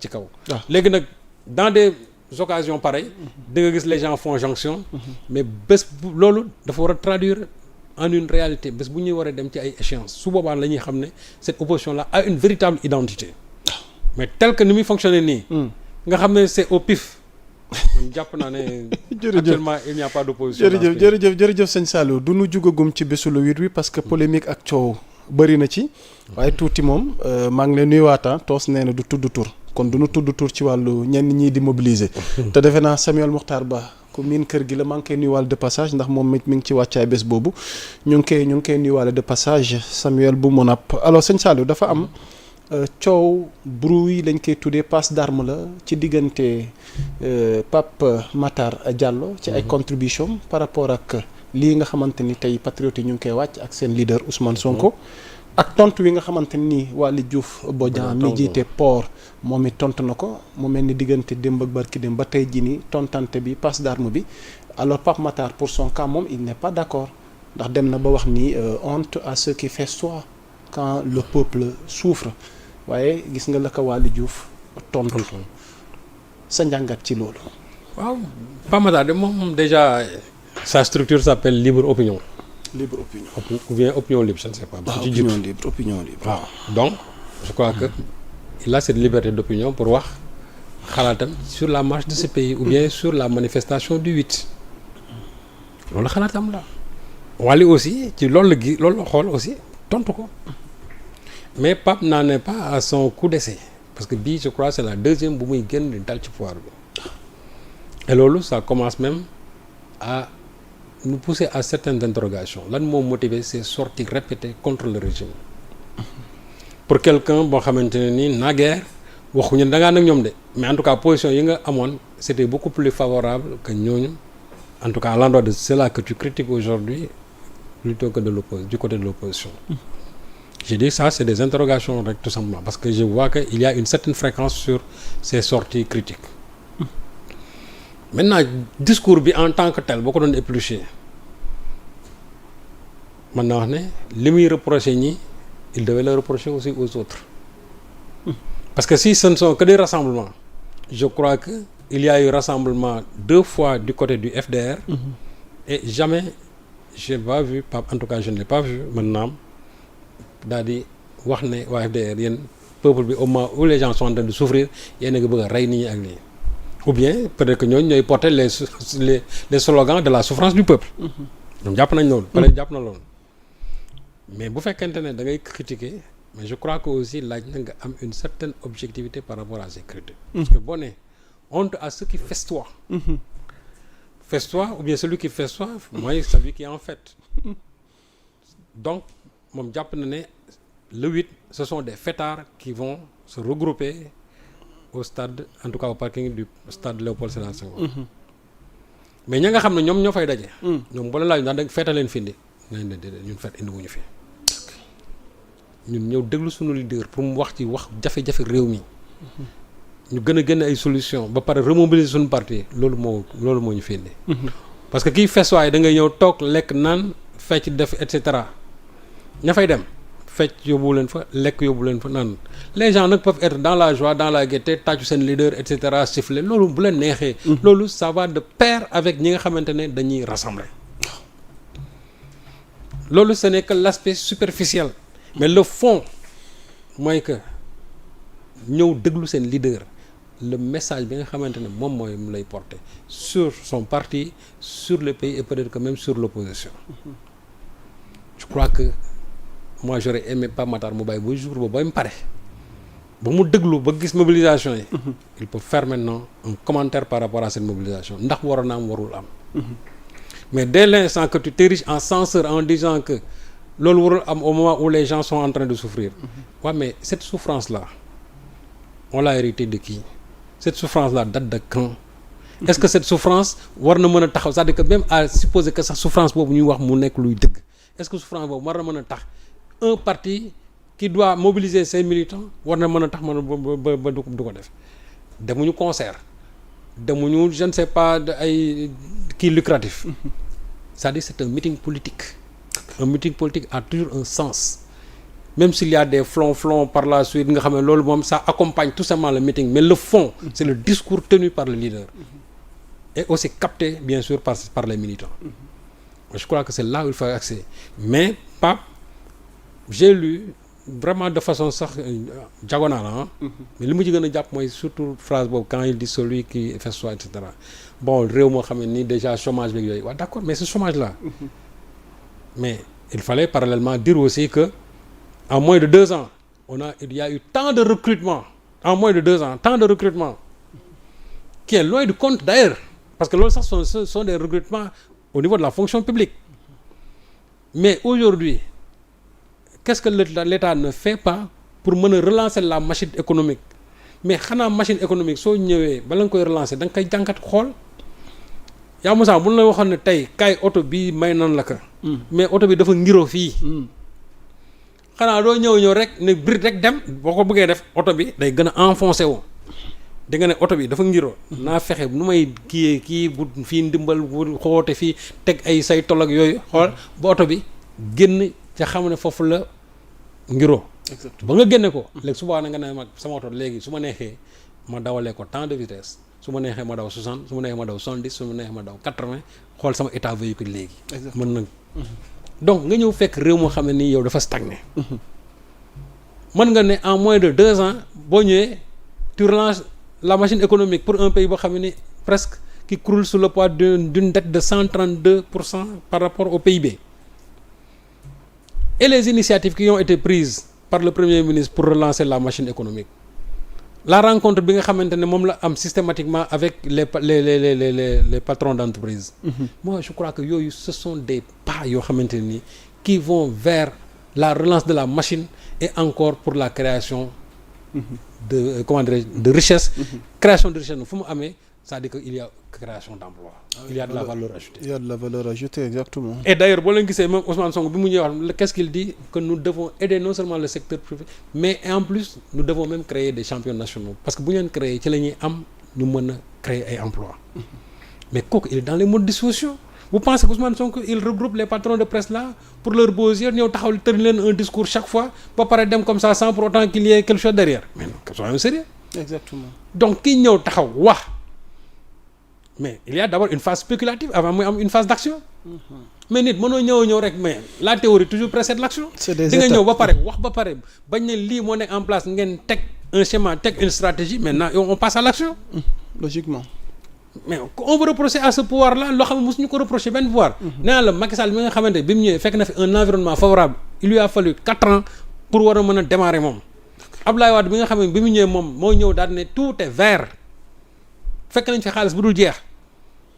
ci kaw. léegi nag dans des occasions pareilles da nga gis les gens font jonction mais bés loolu dafa war a traduire en une réalité bés bu ñuy war a dem ci ay échéances su boobaa la ñuy xam ne cette opposition là a une véritable identité mais tel que ni muy fonctionner nii nga xam ne c'est au pif man jàpp naa ne actuellement il n'y a pas d'opposition. jërëjëf sëñ Saliou du nu jugagum ci bésu le 8 wi parce que polémique ak coow bëri na ci waaye tuuti moom maa ngi leen nuyuwaata toos nee na du tudd tur kon du nu tudd tur ci wàllu ñenn ñii di mobiliser te defe naa Samuel Mokhtar Ba ku miin kër gi la maa ngi koy nuyuwaale de passage ndax moom mi ngi ci wàccaay bés boobu ñu ngi koy nuyuwaale de passage Samuel bu Monap alors sëñ Saliou dafa am coow bruit lañ koy tuddee passe d'armes la ci diggante Pape Matar Diallo ci ay contribution par rapport ak lii nga xamante ni tey patriotes yi ñu ngi koy wàcc ak seen leader Ousmane Sonko ak tontu wi nga xamante ni Waly Diouf Bodian mi jiite port moom it tontu na ko mu mel ni diggante démb ak barki démb ba tey jii nii tontante bi passe d'armes bi alors Pape Matar pour son cas moom il n'est pas d'accord ndax dem na ba wax ni honte à ceux qui festoient quand le peuple souffre waaye gis nga la ko Waly Diouf tontu sa njàngat ci loolu. waaw Pape Matar de moom déjà sa structure s'appelle Libre Opinion. Libre Opinion ou bien Opinion Libre je ne sais pas. Opinion Libre. waaw donc je crois que il a cette liberté d'opinion pour wax xalaatam sur la marche de ce pays ou bien sur la manifestation du 8 loolu xalaatam la. Waly aussi ci loolu la xool aussi tontu ko mais Pape n'en est pas à son coup d'essai parce que bii je crois c'est la deuxième bu muy génn di dal ci pouvoir bi et loolu ça commence même à nous pousser à certaines interrogations lan moo motiver ces sorties répétées contre le régime pour quelqu'un boo xamante ne nii naguère waxuñu da ngaa nag ñoom de mais en tout cas position yi nga amoon c'était beaucoup plus favorable que ñooñu en tout cas à l'endroit de cela que tu critiques aujourd'hui plutôt que du côté de l'opposition. J'ai dit ça c'est des interrogations rek tout simplement parce que je vois que il y a une certaine fréquence sur ces sorties critiques. Maintenant discours bi en tant que tel boo ko doon éplucher mën naa wax ne li muy reprocher ñi il devait le reprocher aussi aux autres parce que si ce ne sont que des rassemblements je crois que il y a eu rassemblement 2 fois du côté du FDR et jamais j'ai pas vu en tout cas je ne l'ai pas vu maintenant daal di wax ne waa FDR yéen peuple bi au moment où les gens sont en train de souffrir yéen a ngi bëgg a rey nit ñi ak lii ou bien peut-être que ñooñu ñooy porter les slogans de la souffrance du peuple ñoom jàpp nañ loolu peut-être jàpp na loolu mais bu fekkente ne da ngay critiquer mais je crois que aussi laaj na nga am une certaine objectivité par rapport à ces critiques parce que boo nee honte à ceux qui festoient festoie ou bien celui qui festoie mooy celui qui en fête donc moom jàpp na ne le 8 ce sont des fêtards qui vont se regrouper au stade en tout cas au parking du stade Léopold Sédar Senghor mais ña nga xam ne ñoom ñoo fay daje ñoom bala laaj daan feeta leen findi nañ ne déedéet ñun feet indi wuñu fi ñun ñëw déglu suñu leader pour mu wax ci wax jafe-jafe réew mi ñu gën a génne ay solution ba pare remobiliser suñu parti loolu moo ñu fi indi parce que kii fesuwaay da ngay ñëw toog lekk naan fecc def et cetera ña fay dem fecc yóbbu leen fa lekk yóbbu leen fa naan les gens nag peuvent être dans la joie dans la gaieté tàccu seen leader et cetera siffler loolu bu leen neexee loolu ça va de pair avec ñi nga xamante ne dañuy rassembler loolu ce n'est que l'aspect superficiel mais le fond mooy que ñëw déglu seen leader le message bi nga xamante ne moom mooy mu lay porter sur son parti sur le pays et peut-être que même sur l'opposition je crois que moi j'aurais aimé Pape Matar mu bàyyi ba jour ba mu pare ba mu déglu ba gis mobilisation yi il peut faire maintenant un commentaire par rapport à cette mobilisation ndax waroon na am warul am mais dès l'instant que tu t'ériges en censeur en disant que loolu warul am au moment où les gens sont en train de souffrir ouais mais cette souffrance là on l'a hérité de qui cette souffrance là date de quand est-ce que cette souffrance war na mën a taxaw c'est-à-dire que même à supposer que sax souffrance boobu ñuy wax mu nekk luy dëgg est-ce que souffrance boobu war na mën a tax un parti qui doit mobiliser ses militants war na mën a tax mën ba du ko def demuñu concert demuñu je ne sais pas ay kii lucratif c'est-à-dire c'est un meeting politique a toujours un sens même s'il y a des flonflons par la suite nga xam ne loolu moom ça accompagne tout simplement le meeting mais le fond c'est le discours tenu par le leader et aussi capté bien sûr par les militants je crois que c'est là où il faut accéder mais Pape j'ai lu vraiment de façon sax diagonale mais li mu ci gën a jàpp mooy surtout phrase boobu quand il dit celui qui fait soi et cetera bon réew moo xam ne nii déjà chômage beeg yooyu waaw d'accord mais ce chômage là mais il fallait parallèlement dire aussi que en moins de 2 ans il y a eu tant de recrutement en moins de 2 ans tant de recrutement qui est loin du compte d'ailleurs parce que loolu sax ce sont des recrutements au niveau de la fonction publique mais aujourd'hui qu'est-ce que l'État ne fait pas pour mën a relancer la machine économique mais xanaa machine économique soo ñëwee bala nga koy relancer da nga koy jàngat xool yaa Moussa bu la waxoon ne tey kaay oto bi may nan la ka mais oto bi dafa ngiroo fii xanaa doo ñëw rek ne brit rek dem boo ko bëggee def oto bi day gën a enfoncé woo di nga ne oto bi dafa ngiroo naa fexe nu may kii bu fii ndimbal bu xoote fii teg ay say tol ak yooyu xool ba oto bi génn ca xam ne foofu la ngiroo ba nga génne ko léegi suba na nga ne mag sama oto léegi su ma neexee ma dawalee ko temps de vitesse su ma neexee ma daw 60 su ma neexee ma daw 70 su ma neexee ma daw 80 xool sama état véhicule léegi mën na donc nga ñëw fekk réew moo xam ne nii yow dafa stagné mën nga ne en moins de 2 ans boo ñëwee tu relances la machine économique pour un pays boo xam ne ni presque qui croule sous le poids d'une dette de 132% par rapport au PIB et les initiatives qui ont été prises par le Premier ministre pour relancer la machine économique la rencontre bi nga xamante ne moom la am systématiquement avec les patrons d'entreprise moi je crois que yooyu ce sont des pas yoo xamante ne ni qui vont vers la relance de la machine et encore pour la création de comment dirais-je de richesse création de richesse fu mu amee c'est-à-dire que il y a création d'emploi il y a de la valeur ajoutée il y a de la valeur ajoutée exactement et d'ailleurs boo leen gisee même Ousmane Sonko bi mu ñëw wax qu'est-ce qu'il dit que nous devons aider non seulement le secteur privé mais en plus nous devons même créer des champions nationaux parce que bu ñu leen créer ci la ñuy am ñu mën a créer ay emplois mais kooku il est dans les modes de dissuasion vous pensez que Ousmane Sonko il regroupe les patrons de presse là pour leur beaux yeux ñëw taxaw tëri leen un discours chaque fois ba pare dem comme ça sans pour autant qu'il y ait quelque chose derrière mais non soyons sérieux exactement donc kii ñëw taxaw wax mais il y a d'abord une phase spéculative avant muy am une phase d'action mais nit mënoo ñëw rek mais la théorie toujours précède l'action di nga ñëw ba pare wax ba pare bañ ne lii moo nekk en place ngeen teg un schéma teg une stratégie maintenant on passe à l'action logiquement mais on veut reprocher à ce pouvoir là loo xam ne mosuñu ko reprocher benn pouvoir nee naa la Macky Sall mi nga xamante bi mu ñëwee fekk na fi un environnement favorable il lui a fallu 4 ans pour war a mën a démarrer moom Abdoulaye Wade bi nga xam ne bi mu ñëwee moom moo ñëw daal ne tout est vert fekk nañ fi xaalis bu dul jeex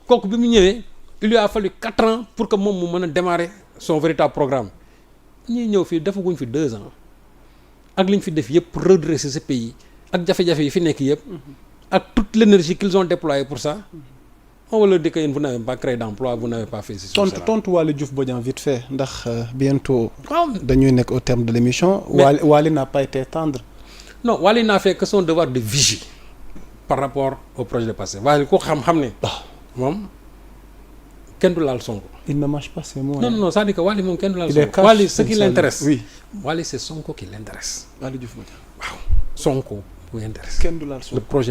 kooku bi mu ñëwee il lui a fallu 4 ans pour que moom mu mën a démarrer son véritable programme ñuy ñëw fii defaguñ fi 2 ans ak li ñu fi def yëpp pour redresser ce pays ak jafe-jafe yi fi nekk yëpp ak toute l'énergie qu'ils ont déployée pour ça on va leur dire que yéen vous n'avez pas créé d'emploi vous n'avez pas fait ceci tontu Waly Diouf Bodian vite fait ndax bientôt dañuy nekk au terme de l'émission Waly n'a pas été tendre non Waly n'a fait que son devoir de vigie par rapport au projet de Pastef Waly ko xam-xam ne moom kenn du laal Sonko il ne mâche pas ses mots non c'est-à-dire que Waly moom kenn du laal Sonko Waly ce qui l'intéresse oui Waly c'est Sonko qui l'intéresse Waly Diouf Bodian waaw Sonko bu intéresse kenn du laal Sonko le projet